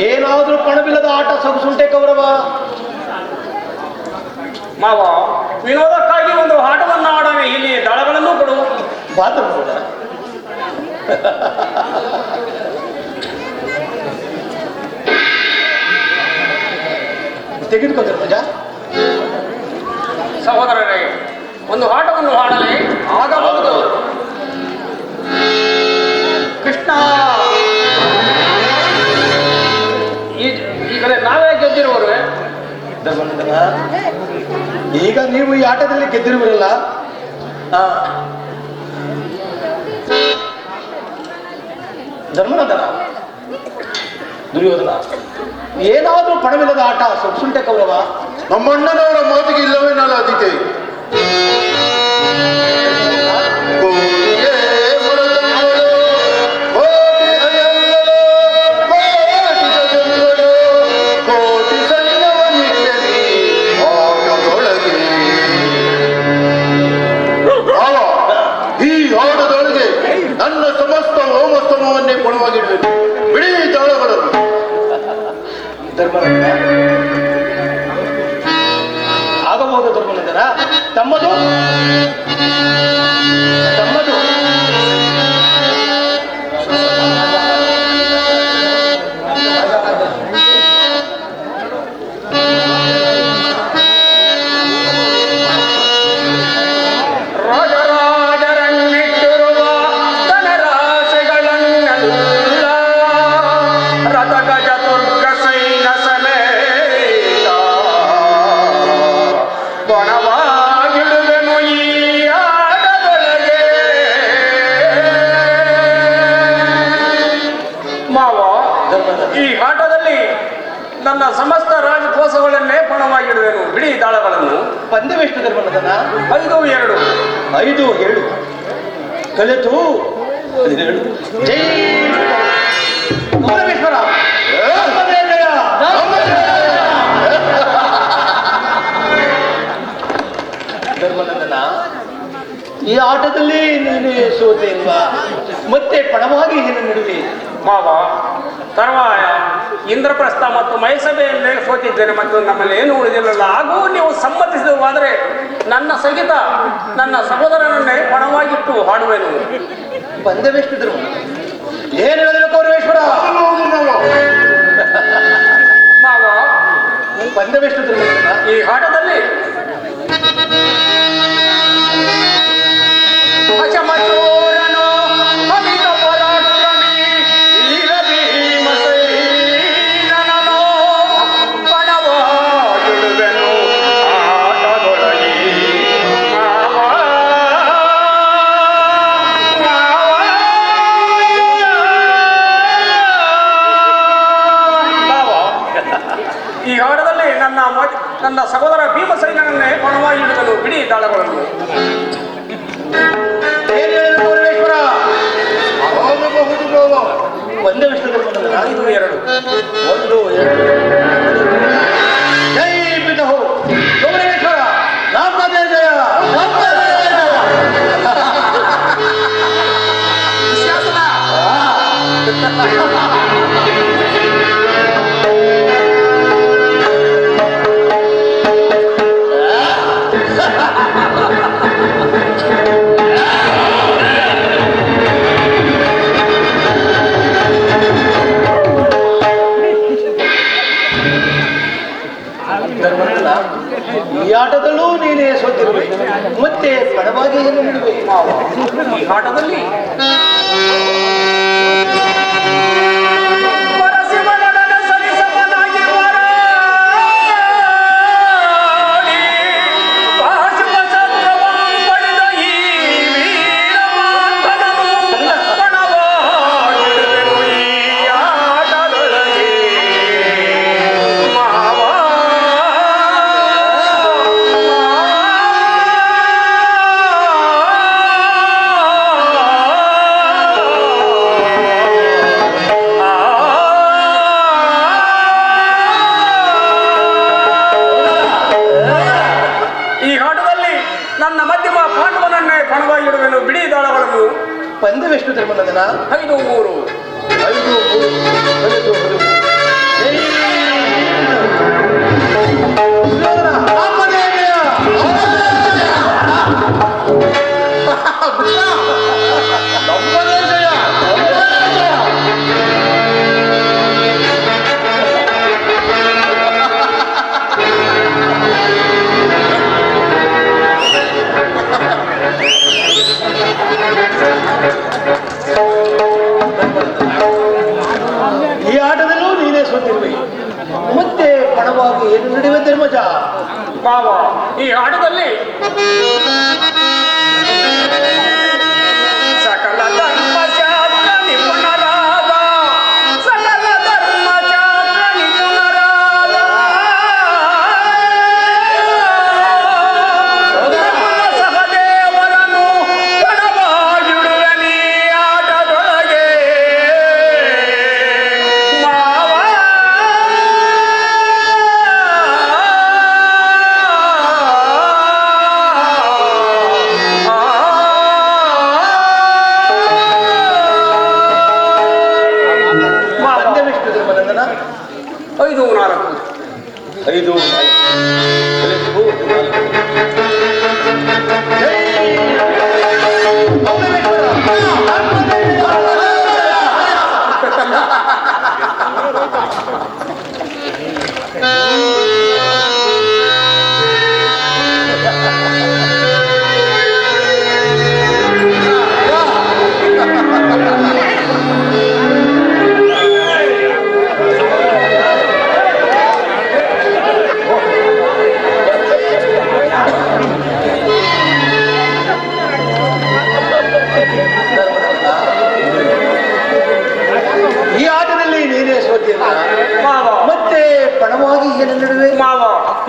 S6: ಏನಾದ್ರೂ ಪಣವಿಲ್ಲದ ಆಟ ಸೊಗಸುಂಟೆ ಕೌರವ?
S5: ಮಾವ, ವಿನೋದಕ್ಕಾಗಿ ಒಂದು ಆಟವನ್ನು ಆಡೋಣ. ಇಲ್ಲಿ ದಳಗಳನ್ನು ಕೊಡು.
S6: ಬಾತ ನೋಡ. ತೆಗೆದುಕೋ ಧರ್ಮಜ.
S5: ಸಹೋದರರೇ, ಒಂದು ಆಟವನ್ನು ಆಡಲಿ ಆಗಬಹುದು. ಕೃಷ್ಣ, ಈಗಲೇ ನಾವೇ ಗೆದ್ದಿರುವರು.
S6: ಧರ್ಮನಂದನ, ಈಗ ನೀವು ಈ ಆಟದಲ್ಲಿ ಗೆದ್ದಿರುವಿರಲ್ಲ. ಧರ್ಮನಂದನ, ದುರ್ಯೋಧನ, ಏನಾದ್ರೂ ಪಣವಿಲ್ಲದ ಆಟ ಸೊಗಸುಂಟೆ ಕೌರವ?
S3: ನಮ್ಮಣ್ಣನವರ ಮಾತಿಗೆ ಇಲ್ಲವೇನಲ್ಲ ಅದಿಕೆ. ಈ ಆಟದೊಳಗೆ ನನ್ನ ಸಮಸ್ತ ಹೋಮಸ್ತಮವನ್ನೇ ಪಣವಾಗಿಡಬೇಕು. ಬಿಡಿ ತಾಳಗಳನ್ನು.
S6: ಧರ್ಮನಂದನ, ಆಗಬಹುದು ಧರ್ಮನಂದನ. ತಮ್ಮದು ತಮ್ಮದು
S5: ರಾಜರಾಜರನ್ನಿಟ್ಟಿರುವ ಧನರಾಶಿಗಳನ್ನೆಲ್ಲ ರಥಗಜ ದುರ್ಗ ಸೈನ ಸಮೇತ ಬಣವಾಗಿಡುವೆನು ಈ ಆಟದೊಳಗೆ. ಮಾವ, ಈ ಆಟದಲ್ಲಿ ನನ್ನ ಸಮಸ್ತ ರಾಜಕೋಶಗಳನ್ನೇ ಪಣವಾಗಿಡುವೆನು. ಬಿಡಿ ದಾಳಗಳನ್ನು.
S6: ಪಂದ್ಯವೆಷ್ಟು ಧರ್ಮನಂದನ?
S5: 5-2.
S6: 5-7 ಕಲಿತು 17. ಜೈ ಗೌರವೇಶ್ವರ. ಧರ್ಮನಂದನ, ಈ ಆಟದಲ್ಲಿ ನೀನು ಸೋತೆ ಇಲ್ವಾ? ಮತ್ತೆ ಪಣವಾಗಿ ಏನು ನಡುವೆ?
S5: ಮಾವ, ತರುವಾಯ ಇಂದ್ರಪ್ರಸ್ಥ ಮತ್ತು ಮೈಸಭೆಯನ್ನೇ ಸೋತಿದ್ದೇನೆ ಮತ್ತು ನಮ್ಮಲ್ಲಿ ಏನು ಉಳಿದಿರಲಿಲ್ಲ. ಹಾಗೂ ನೀವು ಸಮ್ಮತಿಸಿದವಾದರೆ ನನ್ನ ಸಹಿತ ನನ್ನ ಸಹೋದರನನ್ನೇ ಪಣವಾಗಿಟ್ಟು ಹಾಡುವೆನು.
S6: ಪಂದ್ಯವೆಷ್ಟು ಧರ್ಮ? ಏನು ಹೇಳಿದ್ರು ಗೌರವೇಶ್ವರ?
S5: ಮಾವ,
S6: ಪಂದ್ಯವೆಷ್ಟು ಧರ್ಮ?
S5: ಈ ಆಟದಲ್ಲಿ ಅಚಮಚೂರನು ಅಮಿತ ಪರಾಕ್ರಮಿ ವೀರ ಭೀಮಸೇನನನು ಪಣವಾಗಿಡುವೆನು ಆಟದೊಳಗೆ. ಈ ಆಟದಲ್ಲಿ ನನ್ನ ಸಹೋದರ ಭೀಮಸೇನನ್ನೇ ಪಣವಾಗಿಡುವೆನು. ಬಿಡಿ ದಾಳಗಳನ್ನು.
S6: ಏನು ಹೇಳಿದ್ರು ಗೌರವೇಶ್ವರ?
S3: ಆಗಬಹುದು ಮಾವ.
S6: ಪಂದ್ಯವೆಷ್ಟು ಧರ್ಮನಂದನ?
S5: 5-2.
S6: 1-2. ಜೈ ಪಿತಹೋ ಗೌರವೇಶ್ವರ. ನಮ್ಮದೇ ಜಯ, ನಮ್ಮದೇ ಜಯ. ಧರ್ಮನಂದನ, ಈ ಆಟದಲ್ಲೂ ನೀನೇ ಸೋತಿರುವೆ. ಮತ್ತೆ ಪಣವಾಗಿ ಏನು ನಡುವೆ?
S5: ಈ ಆಟದಲ್ಲಿ ಪರಶಿವನೊಡನೆ ಸರಿಸಮನಾಗಿ ಹೋರಾಡಿ
S6: ಪಂದ್ಯವೆಷ್ಟು ಧರ್ಮನಂದನ?
S5: 5-3.
S6: 5-3. ಕಲಿತು ಹೊರಗು. ಸುಯೋಧನ, ನಮ್ಮದೇ ಜಯ! ನಮ್ಮದೇ ಜಯ! ಈ ಆಟದಲ್ಲೂ ನೀನೇ ಸೋತಿರುವೆ. ಮತ್ತೆ ಪಣವಾಗಿ ಏನು ನಡೆಯುವ ಧರ್ಮಜ?
S5: ಮಾವ, ಈ ಆಟದಲ್ಲಿ ಸಕಲ ಧರ್ಮಶಾಸ್ತ್ರ ನಿಪುಣರಾದ ಸಕಲ ಧರ್ಮಶಾಸ್ತ್ರ ನಿಪುಣರಾದ ಸಹದೇವರನ್ನು ಪಣವಾಗಿಡುವೆ ನೀ ಆಟದೊಳಗೆ ಮಾವ.
S6: ಪಂದ್ಯವೆಷ್ಟು ಧರ್ಮನಂದನ?
S5: 5-4.
S6: 5-4. ಕಲಿತು ಈ ಆಟದಲ್ಲಿ ನೀನೇ ಸೋತಿಲ್ಲ.
S5: ಮಾವ,
S6: ಮತ್ತೆ ಪಣವಾಗಿ ಏನು ನಡುವೆ?
S5: ಮಾವ,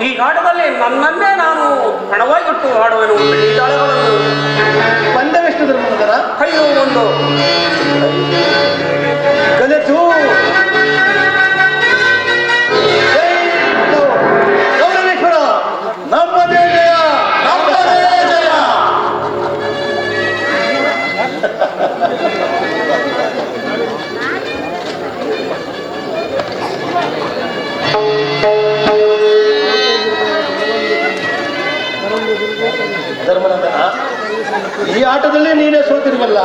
S5: ಈ ಆಟದಲ್ಲಿ ನನ್ನನ್ನೇ ನಾನು ಹಣವಾಗಿಟ್ಟು ಆಡುವೆನು. ಬೆಳ್ಳಿ ತಾಳಗಳನ್ನು
S6: ಪಂದ್ಯವೆಷ್ಟು ಧರ್ಮನಂದನ?
S5: 5-1.
S6: ಕಲಿತು ಗೌರವೇಶ್ವರ, ನಮ್ಮದೇ ಜಯ! ನಮ್ಮದೇ ಜಯ! ಧರ್ಮನಂದನ, ಈ ಆಟದಲ್ಲಿ ನೀನೇ ಸೋತಿರುವಲ್ಲ,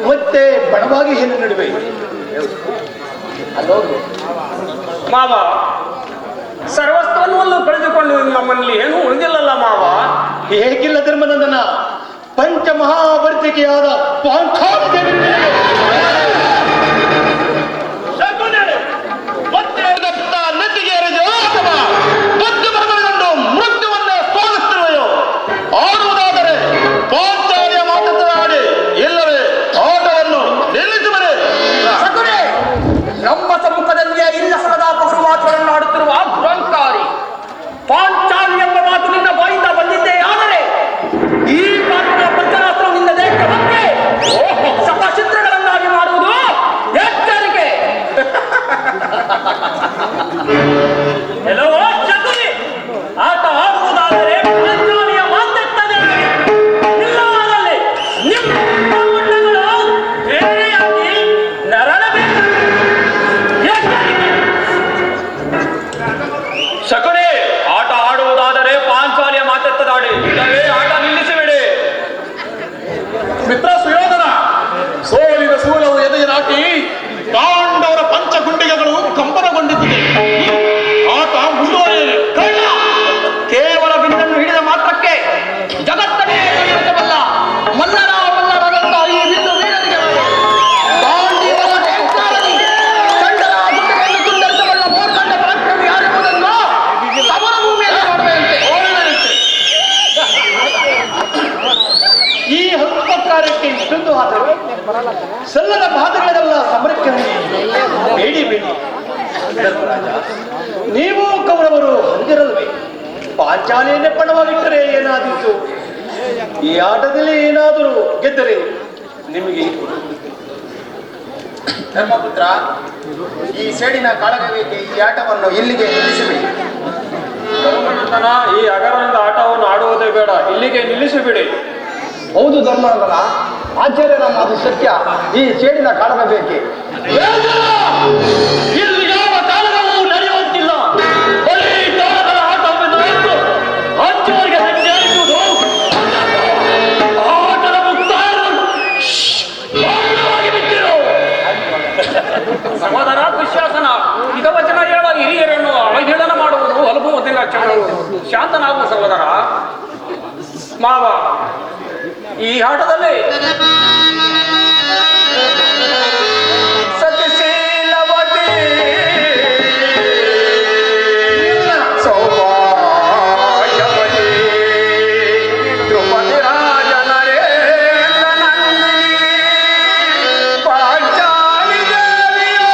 S6: ಮತ್ತೆ ಬಣವಾಗಿ ಏನು ನಡುವೆ? ಅಲ್ಲೋದು
S5: ಮಾವ, ಸರ್ವಸ್ವವನ್ನು ಕಳೆದುಕೊಂಡು ನಮ್ಮಲ್ಲಿ ಏನು ಉಳಿದಿಲ್ಲಲ್ಲ ಮಾವ.
S6: ಹೇಗಿಲ್ಲ ಧರ್ಮನಂದನ, ಪಂಚಮಹಾವರ್ತಿಕೆಯಾದ ಪಾಂಚಾಲಿ ದೇವಿ ನೆತ್ತಿಗೆ ಅಥವಾ ಬುದ್ಧಿ ಬರಬಾರದೆಂದು ಮೃತ್ಯುವನ್ನೇ ಸ್ವಾಗತಿಸಿರುವೆಯೋ? ಆಡುವುದಾದರೆ ಪಾಂಚಾಲಿಯ ಮಾತನಾಡಿ, ಇಲ್ಲವೇ ಆಟವನ್ನು ನಿಲ್ಲಿಸುವರೆ.
S5: ಸಕುರೆ, ನಮ್ಮ ಸಮ್ಮುಖದಲ್ಲಿಯೇ ಇಲ್ಲ ಸಲದ ಪಗುರು ಮಾತುಗಳನ್ನು ಆಡುತ್ತಿರುವ ದುರಂಕಾರಿ ಪಾಂಚಾಲಿ ಎಂಬ ಮಾತು ನಿನ್ನ ಬಾಯಿಂದ ಬಂದಿದ್ದೇ ಆದರೆ ಈ ಮಾತಿನ ಪಂಚರಾತ್ರ ನಿನ್ನ ದೇಹಕ್ಕೆ ಬಂದೆ ಶತಚಿತ್ರಗಳನ್ನಾಗಿ ಮಾಡುವುದು ಎಚ್ಚರಿಕೆ. ಎಲ್ಲವೋ ಚತುರಿ, ಆಟ ಆಡುವುದಾದರೆ ಪಾಂಚಾಲಿಯ ಮಾತೆತ್ತದೆ, ಇಲ್ಲವಾದಲ್ಲಿ ನಿಮ್ಮ ಮುಂಡಗಳು ಬೇರೆಯಾಗಿ ನರಳಬೇಕು. ಎಚ್ಚರಿಕೆ.
S2: ಶಕುನಿ, ಆಟ ಆಡುವುದಾದರೆ ಪಾಂಚಾಲಿಯ ಮಾತೆತ್ತದಾಡಿ, ಇಲ್ಲವೇ ಆಟ ನಿಲ್ಲಿಸಿಬಿಡಿ.
S3: ಮಿತ್ರ ಸುಯೋಧನ, ಸೋಲಿನ ಸೂಲವು ಎದೆಗೆ ನಾಟಿ ಪಾಂಡವರ ಪಂಚಗುಂಡಿಗೆಗಳು ಕಂಪನಗೊಂಡಿದ್ದಿದೆ. ಆಟ ಮುಂದುವರಿಯಲಿ.
S5: ಕೇವಲ ಬಿಂದನ್ನು ಹಿಡಿದ ಮಾತ್ರಕ್ಕೆ ಜಗತ್ತನ್ನೇ ಕೈಗೊಳ್ಳಬಲ್ಲ ಮಲ್ಲರಾದಂತ ಈ ಬಿಂದು ವೀರರಿಗೆ ಗಾಂಧೀವರ ನೇಕಾರನಿ ಚಂಡರ ಗುಡ್ಡಗಳನ್ನು ತುಂಡರಿಸಬಲ್ಲ ಮೂರ್ಖಂಡ ಪರಾಕ್ರಮಿ ಯಾರೆಂಬುದನ್ನು ಸಮರ ಭೂಮಿಯಲ್ಲಿ ನೋಡುವಂತೆ.
S6: ಈ ಹತ್ತು ಕಾರ್ಯಕ್ಕೆ ಇಷ್ಟೊಂದು ಆದರೂ ಸಲ್ಲದ ಬಾಧೆಗಳಿಗೆಲ್ಲ ಸಮರಕ್ಕೆ ಬೇಡಿ ಬೇಡಿ. ಧರ್ಮರಾಜ, ನೀವು ಕೌರವರು ಹೊಂದಿರಲ್ವೇ? ಪಾಂಚಾಲಿಯನ್ನೇ ಪಣವಾಗಿಟ್ಟರೆ ಏನಾದೀತು? ಈ ಆಟದಲ್ಲಿ ಏನಾದರೂ ಗೆದ್ದರೆ ನಿಮಗೆ
S7: ಧರ್ಮಪುತ್ರ, ಈ ಸೇಡಿನ ಕಾಳಗವಿಕೆ ಈ ಆಟವನ್ನು ಇಲ್ಲಿಗೆ ನಿಲ್ಲಿಸಿಬಿಡಿ.
S2: ಧರ್ಮನಂದನ, ಈ ಅಗರದಿಂದ ಆಟವನ್ನು ಆಡುವುದೇ ಬೇಡ, ಇಲ್ಲಿಗೆ ನಿಲ್ಲಿಸಿಬಿಡಿ.
S4: ಹೌದು ಧರ್ಮನಂದನ, ಆಚಾರ್ಯರ ಮಾತು ಸತ್ಯ. ಈ ಸೇಡಿನ ಕಾಳಗ ಬೇಕೆ?
S1: ಇಲ್ಲಿ ಯಾವ ಕಾಳಗವೂ ನಡೆಯುವಂತಿಲ್ಲ. ಬರೀ ಕಾಳಗದ ಆಟವನ್ನು ಎಂದು ಅಂಚುವರಿಗೆ ಸಂಚರಿಸುವುದು ಆಟದ ಮುಕ್ತಾಯವನ್ನು ಮೌನವಾಗಿ ಬಿಟ್ಟಿರು.
S5: ಸಹೋದರ ದುಶ್ಯಾಸನ, ಹಿತವಚನ ಹೇಳುವ ಹಿರಿಯರನ್ನು ಅವಹೇಳನ ಮಾಡುವುದು ಅನುಭವದ ಲಕ್ಷಣಗಳು. ಶಾಂತನಾಗುವ ಸಹೋದರ. ಮಾವ, ಈ ಆಟದಲ್ಲಿ ಸತ್ಯಶೀಲವತಿ ಸೌಭಾಗ್ಯವತಿ ದ್ರೌಪದಿ ರಾಜನರೇಂದ್ರ ನಂದಿನಿ ಪಾಂಚಾಲಿ ದೇವಿಯೋ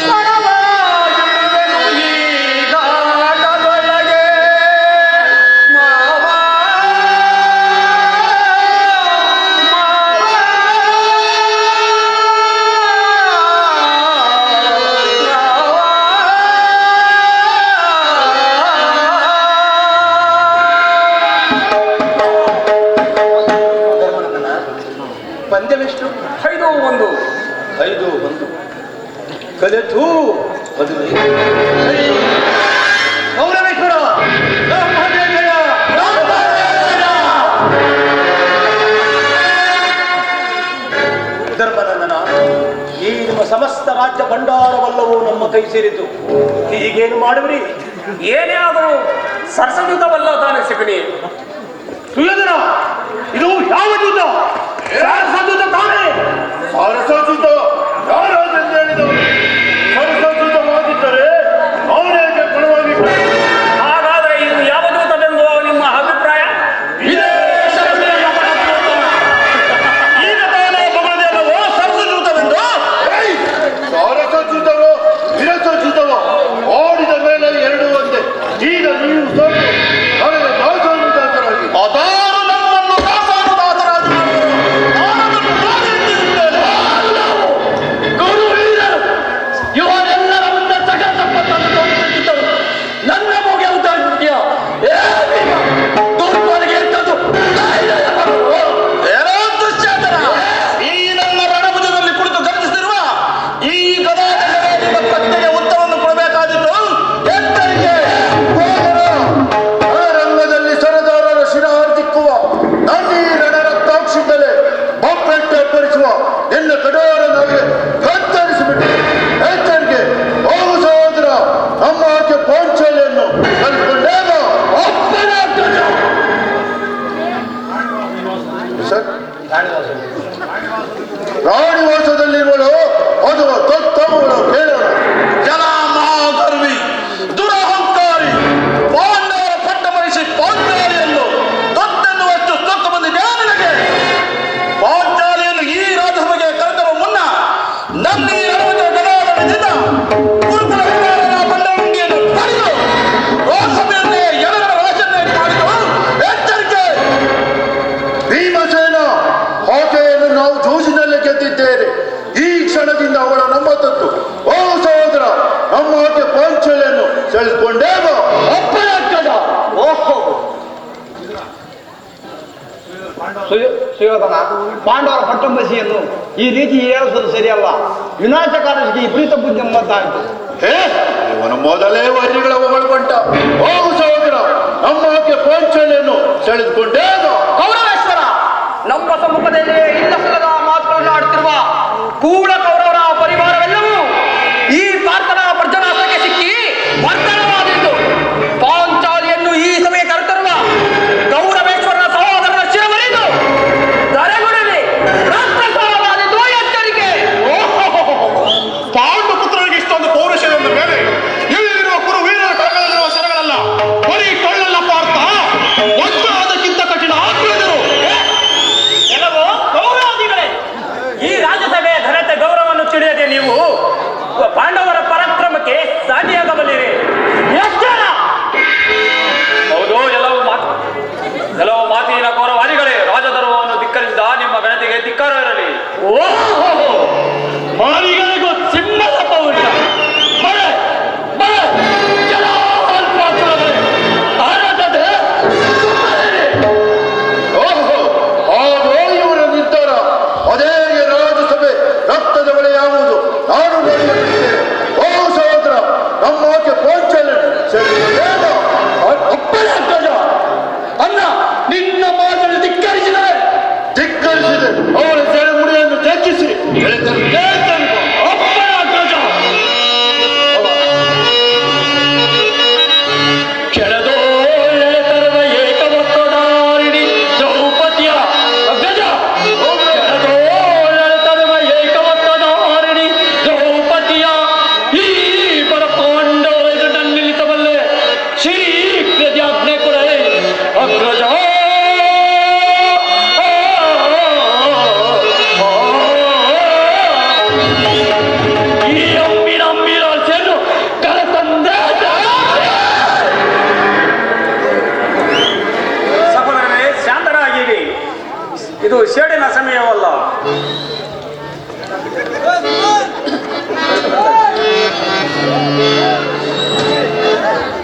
S5: ಸರಳವಾಗಿರುವೆನು ಈ ಘಾಟದೊಳಗೆ. ಮಾವ
S7: ಪಂದ್ಯವೆಷ್ಟು?
S5: 5-1.
S6: 5-1 ಕಲೆತು 15. ಗೌರವೇಶ್ವರ ಧರ್ಮನಂದನ, ಈ ನಿಮ್ಮ ಸಮಸ್ತ ರಾಜ್ಯ ಭಂಡಾರವೆಲ್ಲವೂ ನಮ್ಮ ಕೈ ಸೇರಿತು. ಹೀಗೇನು ಮಾಡುವಿರಿ?
S5: ಏನೇ ಆದರೂ ಸರಸಯುತವಲ್ಲ ತಾನೆ ಸಿಗಣಿ.
S6: ಸುಯೋಧನ, ಇದು ಯಾವ ಯುದ್ಧ? ಸರಸಯುದ್ಧ ತಾನೇ?
S3: ಸರಸೋಚಿತ ಯಾರಾದೆಂದು ಹೇಳಿದವರು? ಸರಸೋಚಿತವಾಗಿದ್ದರೆ ಅವನೇಗೆ ಕೊಡುವಾಗಿ
S5: ಹಾಗಾದರೆ ಇದು ಯಾವ ದೂತವೆಂದು ನಿಮ್ಮ ಅಭಿಪ್ರಾಯ?
S1: ಈಗ ತಾನೇ ಬಗದೆಲ್ಲವೋ ಸರಸೂತವೆಂದು.
S3: ಸರಸೋಚಿತವೋ ವಿರಸೋಚಿತವೋ ಓಡಿದ ಮೇಲೆ ಎರಡು ಒಂದೇ. ಈಗ ನೀವು ಸೋತು ನನಗೆ ದಾಸೋದಾಸರಾಗಿ
S1: ಅದಾರು ನಮ್ಮನ್ನು ದಾಸಾನುದಾಸರಾಗಿ ನಾನದನ್ನು ನಾನೆಂದಿರುತ್ತೇನೆ. ಗುರುವೀರರು ಇವರೆಲ್ಲರ ಮುಂದೆ ಸಕಲ ಸಂಪತ್ತನ್ನು ತೋರಿಸುತ್ತಿದ್ದರು. ನನ್ನ ಮುಗೆ ಉದಾಹರಣೆಯ ದುರ್ಬಲಿಗೆ ಎಂಥದ್ದು ಧೈರ್ಯ ಬರುವುದು? ಏನೋ ದುಶ್ಯಾಸನ, ಈ ನನ್ನ ರಣಭುಜದಲ್ಲಿ ಕುಳಿತು ಗರ್ಜಿಸಿರುವ ಈ ಗದಾಧರನೇ ನಿಮ್ಮ ಪತ್ನಿಗೆ ಉತ್ತರವನ್ನು ಕೊಡಬೇಕಾದಿತ್ತು. ಎತ್ತರಿಗೆ
S3: ರಂಗದಲ್ಲಿ ಸರದಾರರ ಶಿರಹಾರ್ದಿಕ್ಕುವ ನನ್ನೀ ರಣರಕ್ತಾಕ್ಷಿಂದಲೇ ಬೊಬ್ಬೆಟ್ಟು ಅಪ್ಪರಿಸುವ ನಿನ್ನ ಕಡೋರ ನಮಗೆ ಕತ್ತರಿಸಿಬಿಟ್ಟು ಎಚ್ಚರಿಕೆ. ಹೋಗು ಸಹೋದರ, ನಮ್ಮ ಆಕೆ ಪಾಂಚಾಲಿಯನ್ನು ಕಲ್ಕೊಂಡೇಗ ರಾಣಿವಾಸದಲ್ಲಿರುವಳು ಅಥವಾ ತತ್ತಮಗಳು ಕೇಳೋಣ.
S1: ಜನ ಮಹಾಗರ್ವಿ, ದುರಹಂಕಾರಿ, ಪಾಂಡವರ ಪಟ್ಟ ಮರಿಸಿ ಪಾಂಚಾಲಿಯನ್ನು ದೊತ್ತೆನ್ನುವಷ್ಟು ದೊತ್ತು ಬಂದಿದೆ ನನಗೆ. ಪಾಂಚಾಲಿಯನ್ನು ಈ ರಾಜಸಭೆಗೆ ಕರೆತರುವ ಮುನ್ನ ನನ್ನ ಈ ಗದಾಧರದಿಂದ ಗುರುಕುಲ ವಿಹಾರನ ಬಂಡವಂಗಿಯನ್ನು ಪಡೆದು ರಾಜಸಭೆಯನ್ನೇ ಎರಡರ ರಾಜನ್ನೇ ಮಾಡಿದು. ಎಚ್ಚರಿಕೆ.
S3: ಭೀಮಸೇನ, ಆಕೆಯನ್ನು ನಾವು ಜೂಜಿನಲ್ಲೇ ಗೆದ್ದಿದ್ದೇವೆ. ಈ ಕ್ಷಣದಿಂದ ಅವಳ ನಮ್ಮ ತತ್ತು. ಓ ಸಹೋದರ, ನಮ್ಮ ಆಕೆ ಪಾಂಚಾಲಿಯನ್ನು ಸೆಳೆದುಕೊಂಡೇವ
S1: ಅಪ್ಪನಾಗ್ತದ.
S4: ಓಹೋ, ಸುಯೋಧನ, ಪಾಂಡವರ ಪಟ್ಟಂಬಸಿಯನ್ನು ಈ ರೀತಿ ಏರಿಸುವುದು ಸರಿಯಲ್ಲ. ವಿನಾಶಕಾರಕ್ಕೆ ವಿಪರೀತ ಬುದ್ಧಿ ಎಂಬಂತಾಯಿತು.
S3: ಇವನ ಮೊದಲೇ ವೈರಿಗಳ ಒಳಗೊಂಡ. ಹೋಗು ಸಹೋದರ, ನಮ್ಮ ಆಕೆ ಪಾಂಚಾಲಿಯನ್ನು ಸೆಳೆದುಕೊಂಡೇವ.
S5: ಕೌರವೇಶ್ವರ, ನಮ್ಮ ಸಮ್ಮುಖದಲ್ಲಿ ಇಲ್ಲಸಲ್ಲದ ಮಾತುಗಳನ್ನು ಆಡುತ್ತಿರುವ ಕೂಡ ಕೌರವರ ಪರಿವಾರವೆಲ್ಲವೂ ಈ ಪಾರ್ಥನ ಪ್ರಜನಾಸಕ್ಕೆ ಸಿಕ್ಕಿ ವರ್ಧನವಾದಿತ್ತು. ಪಾಂಚಾಲಿಯನ್ನು ಈ ಸಭೆಗೆ ಕರೆತರುವ ಗೌರವೇಶ್ವರನ ಸಹೋದರನ ಶಿರಮರಿದು ಧರೆಗುಡಲಿ ರಕ್ತಸ್ರಾವವಾದಿತು. ಎಚ್ಚರಿಕೆ.
S1: ಪಾಂಡು ಪುತ್ರರಿಗೆ ಇಷ್ಟೊಂದು ಪೌರುಷದ ಮೇಲೆ ಇಲ್ಲಿರುವ ಕುರು ವೀರರ ಕರಗಳಲ್ಲಿರುವ ಸರಗಳಲ್ಲ, ಬರೀ ಟೊಳ್ಳಲ್ಲ ಪಾರ್ಥ. ವಜ್ರ ಅದಕ್ಕಿಂತ ಕಠಿಣ.
S5: ಇದು ಸೇಡಿನ ಸಮಯವಲ್ಲ.